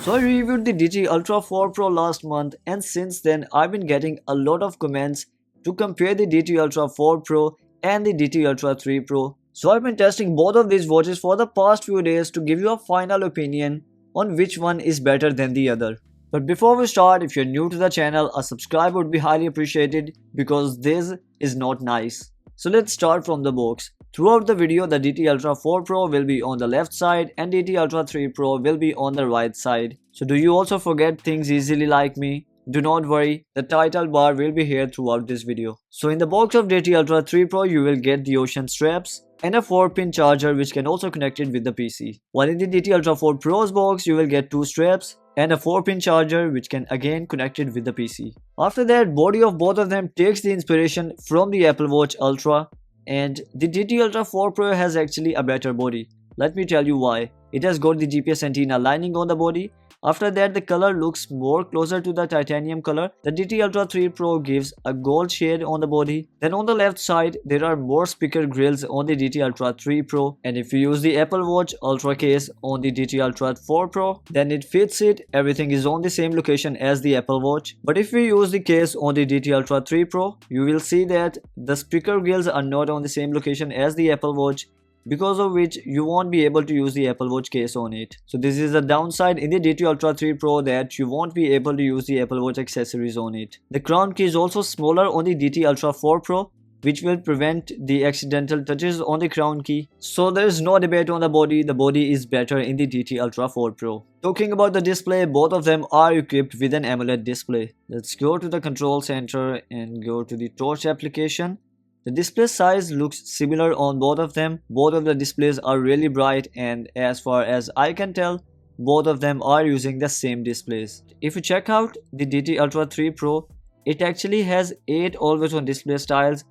So I reviewed the DT Ultra 4 Pro last month, and since then I've been getting a lot of comments to compare the DT Ultra 4 Pro and the DT Ultra 3 Pro. So I've been testing both of these watches for the past few days to give you a final opinion on which one is better than the other. But before we start, if you're new to the channel, a subscribe would be highly appreciated because this is not nice. So let's start from the box. Throughout the video, the DT Ultra 4 Pro will be on the left side and DT Ultra 3 Pro will be on the right side. So do you also forget things easily like me? Do not worry, the title bar will be here throughout this video. So in the box of DT Ultra 3 Pro, you will get the Ocean straps and a 4-pin charger which can also connect it with the PC. While in the DT Ultra 4 Pro's box, you will get 2 straps and a 4-pin charger which can again connect it with the PC. After that, body of both of them takes the inspiration from the Apple Watch Ultra, and the DT Ultra 4 Pro has actually a better body. Let me tell you why. It has got the GPS antenna lining on the body. After that, the color looks more closer to the titanium color. The DT Ultra 3 Pro gives a gold shade on the body. Then on the left side, there are more speaker grills on the DT Ultra 3 Pro. And if you use the Apple Watch Ultra case on the DT Ultra 4 Pro, then it fits it. Everything is on the same location as the Apple Watch. But if you use the case on the DT Ultra 3 Pro, you will see that the speaker grills are not on the same location as the Apple Watch, because of which you won't be able to use the Apple Watch case on it. So this is a downside in the DT Ultra 3 Pro, that you won't be able to use the Apple Watch accessories on it. The crown key is also smaller on the DT Ultra 4 Pro, which will prevent the accidental touches on the crown key. So there is no debate on the body is better in the DT Ultra 4 Pro. Talking about the display, both of them are equipped with an AMOLED display. Let's go to the control center and go to the torch application. The display size looks similar on both of them. Both of the displays are really bright, and as far as I can tell, both of them are using the same displays. If you check out the DT Ultra 3 Pro, it actually has 8 always on display styles,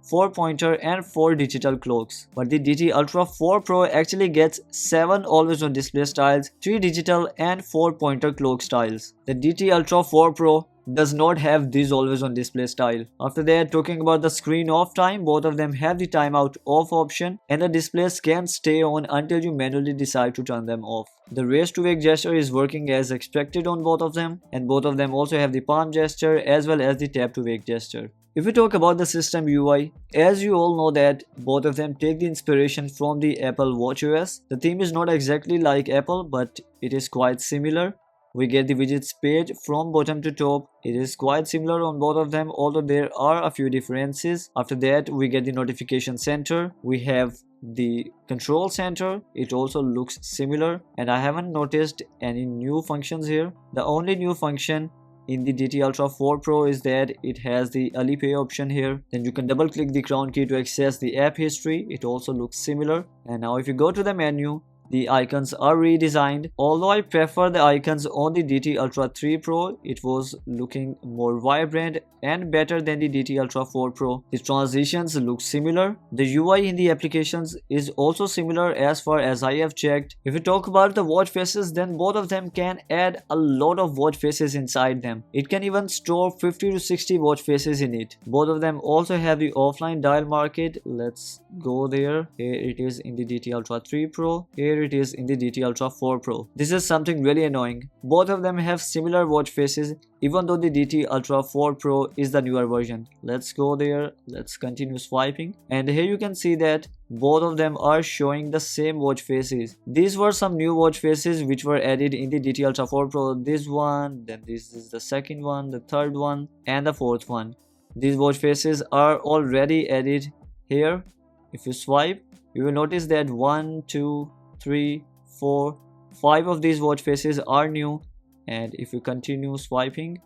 4 pointer and 4 digital clocks. But the DT Ultra 4 Pro actually gets 7 always on display styles, 3 digital and 4 pointer clock styles. The DT Ultra 4 Pro does not have this always on display style. After that, talking about the screen off time, both of them have the timeout off option, and the displays can stay on until you manually decide to turn them off. The raise to wake gesture is working as expected on both of them, and both of them also have the palm gesture as well as the tap to wake gesture. If we talk about the system UI, as you all know that both of them take the inspiration from the Apple WatchOS. The theme is not exactly like Apple, but it is quite similar. We get the widgets page from bottom to top. It is quite similar on both of them, although there are a few differences. After that, we get the notification center. We have the control center. It also looks similar, and I haven't noticed any new functions here. The only new function in the DT Ultra 4 Pro is that it has the Alipay option here. Then you can double click the crown key to access the app history. It also looks similar. And now if you go to the menu, the icons are redesigned. Although I prefer the icons on the DT Ultra 3 Pro, it was looking more vibrant and better than the DT Ultra 4 Pro. The transitions look similar. The UI in the applications is also similar as far as I have checked. If we talk about the watch faces, then both of them can add a lot of watch faces inside them. It can even store 50 to 60 watch faces in it. Both of them also have the offline dial market. Let's go there. Here it is in the DT Ultra 3 Pro. Here it is in the DT Ultra 4 Pro. This is something really annoying. Both of them have similar watch faces, even though the DT Ultra 4 Pro is the newer version. Let's go there. Let's continue swiping. And here you can see that both of them are showing the same watch faces. These were some new watch faces which were added in the DT Ultra 4 Pro. This one, then this is the second one, the third one, and the fourth one. These watch faces are already added here. If you swipe, you will notice that 1, 2, 3, 4, 5 of these watch faces are new. And if you continue swiping,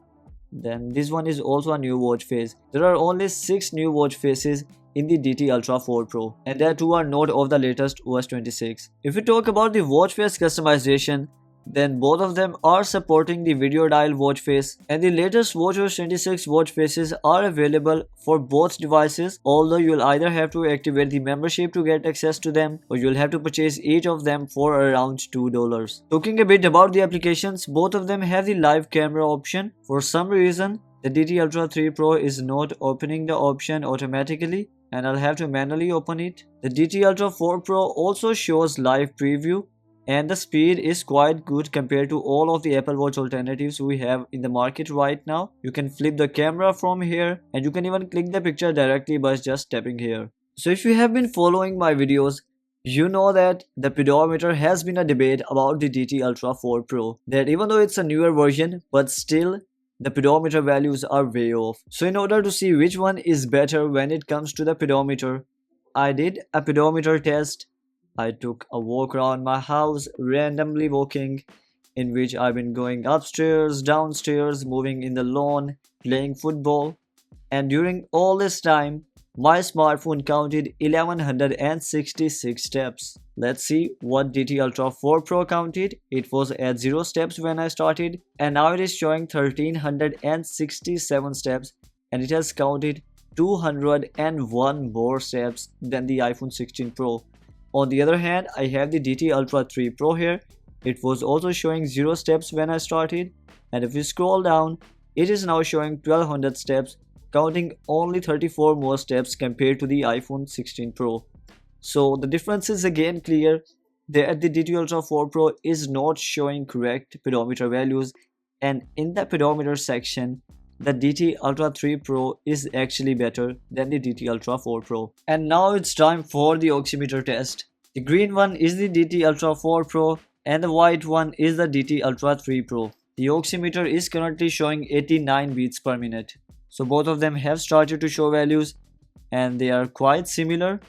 then this one is also a new watch face. There are only 6 new watch faces in the DT Ultra 4 Pro, and that too are not of the latest OS 26. If we talk about the watch face customization, then both of them are supporting the video dial watch face, and the latest WatchOS 26 watch faces are available for both devices, although you'll either have to activate the membership to get access to them, or you'll have to purchase each of them for around $2. Talking a bit about the applications, both of them have the live camera option. For some reason, the DT Ultra 3 Pro is not opening the option automatically, and I'll have to manually open it. The DT Ultra 4 Pro also shows live preview. and the speed is quite good compared to all of the Apple Watch alternatives we have in the market right now. You can flip the camera from here, and you can even click the picture directly by just tapping here. So if you have been following my videos, you know that the pedometer has been a debate about the DT Ultra 4 Pro, that even though it's a newer version, but still the pedometer values are way off. So in order to see which one is better when it comes to the pedometer, I did a pedometer test. I took a walk around my house, randomly walking, in which I've been going upstairs, downstairs, moving in the lawn, playing football, and during all this time, my smartphone counted 1166 steps. Let's see what DT Ultra 4 Pro counted. It was at 0 steps when I started, and now it is showing 1367 steps, and it has counted 201 more steps than the iPhone 16 Pro. On the other hand, I have the DT Ultra 3 Pro here. It was also showing 0 steps when I started, and if you scroll down, it is now showing 1200 steps, counting only 34 more steps compared to the iPhone 16 Pro. So the difference is again clear that the DT Ultra 4 Pro is not showing correct pedometer values, and in the pedometer section, the DT Ultra 3 Pro is actually better than the DT Ultra 4 Pro. And now it's time for the oximeter test. The green one is the DT Ultra 4 Pro and the white one is the DT Ultra 3 Pro. The oximeter is currently showing 89 beats per minute. So both of them have started to show values, and they are quite similar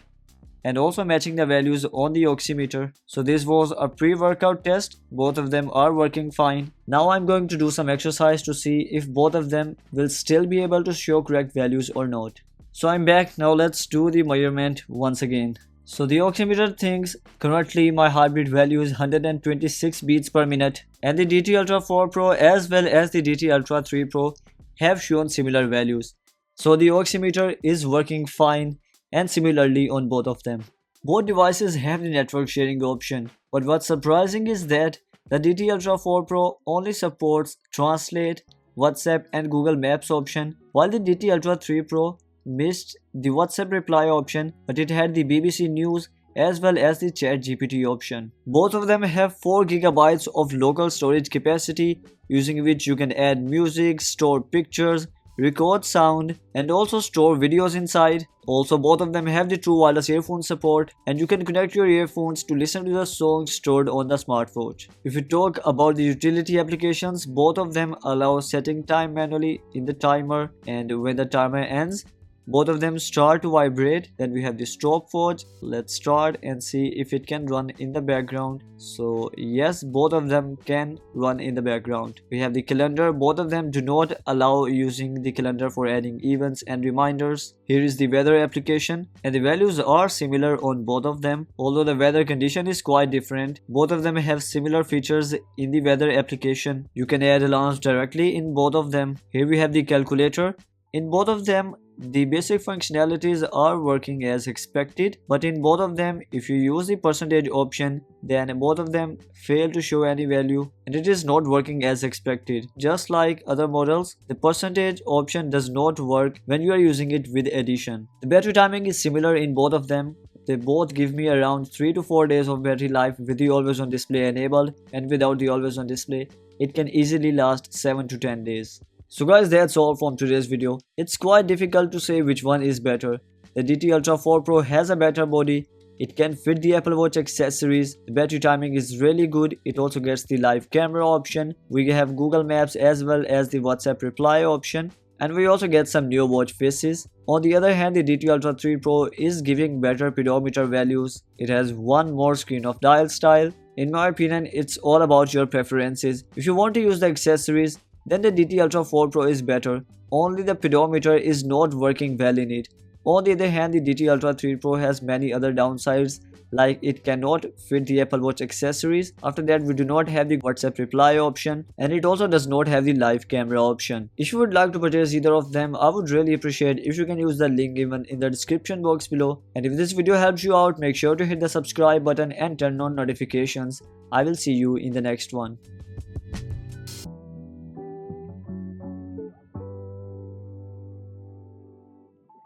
and also matching the values on the oximeter. So this was a pre-workout test. Both of them are working fine. Now I'm going to do some exercise to see if both of them will still be able to show correct values or not. So I'm back. Now let's do the measurement once again. So the oximeter thinks currently my heartbeat value is 126 beats per minute, and the DT Ultra 4 Pro as well as the DT Ultra 3 Pro have shown similar values. So the oximeter is working fine, and similarly on both of them. Both devices have the network sharing option, but what's surprising is that the DT Ultra 4 Pro only supports Translate, WhatsApp and Google Maps option, while the DT Ultra 3 Pro missed the WhatsApp reply option, but it had the BBC News as well as the ChatGPT option. Both of them have 4 GB of local storage capacity, using which you can add music, store pictures, record sound and also store videos inside. Also both of them have the true wireless earphone support, and you can connect your earphones to listen to the songs stored on the smartwatch. If you talk about the utility applications, both of them allow setting time manually in the timer, and when the timer ends, both of them start to vibrate. Then we have the stopwatch. Let's start and see if it can run in the background. So yes, both of them can run in the background. We have the calendar. Both of them do not allow using the calendar for adding events and reminders. Here is the weather application, and the values are similar on both of them, although the weather condition is quite different. Both of them have similar features in the weather application. You can add alarms directly in both of them. Here we have the calculator. In both of them, the basic functionalities are working as expected, but in both of them, if you use the percentage option, then both of them fail to show any value and it is not working as expected. Just like other models, the percentage option does not work when you are using it with addition. The battery timing is similar in both of them. They both give me around 3 to 4 days of battery life with the always on display enabled, and without the always on display, it can easily last 7 to 10 days. So guys, that's all from today's video. It's quite difficult to say which one is better. The DT Ultra 4 Pro has a better body. It can fit the Apple Watch accessories. The battery timing is really good. It also gets the live camera option. We have Google Maps as well as the WhatsApp reply option. And we also get some new watch faces. On the other hand, the DT Ultra 3 Pro is giving better pedometer values. It has one more screen of dial style. In my opinion, it's all about your preferences. If you want to use the accessories, then the DT Ultra 4 Pro is better. Only the pedometer is not working well in it. On the other hand, the DT Ultra 3 Pro has many other downsides, like it cannot fit the Apple Watch accessories. After that, we do not have the WhatsApp reply option, and it also does not have the live camera option. If you would like to purchase either of them, I would really appreciate if you can use the link given in the description box below. And if this video helps you out, make sure to hit the subscribe button and turn on notifications. I will see you in the next one.